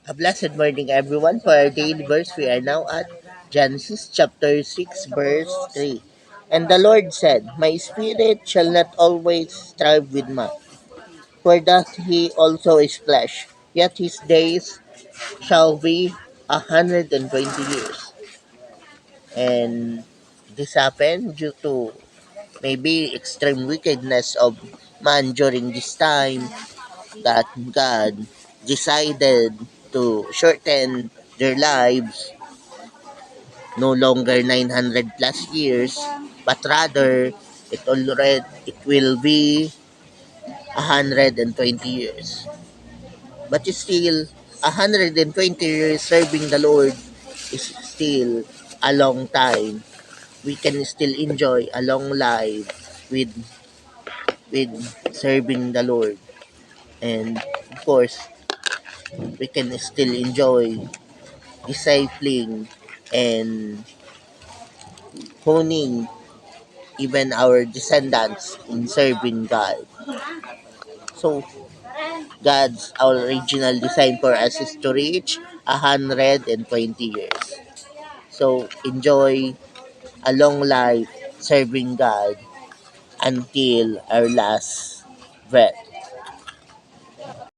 A blessed morning, everyone. For our daily verse, we are now at Genesis chapter 6, verse 3. And the Lord said, My spirit shall not always strive with man, for that he also is flesh. Yet his days shall be 120 years. And this happened due to maybe extreme wickedness of man during this time that God decided to shorten their lives no longer 900 plus years, but rather it will be 120 years. But still, 120 years serving the Lord is still a long time. We can still enjoy a long life with with serving the Lord. And of course, we can still enjoy discipling and honing even our descendants in serving God. So God's original design for us is to reach 120 years. So enjoy a long life serving God until our last breath.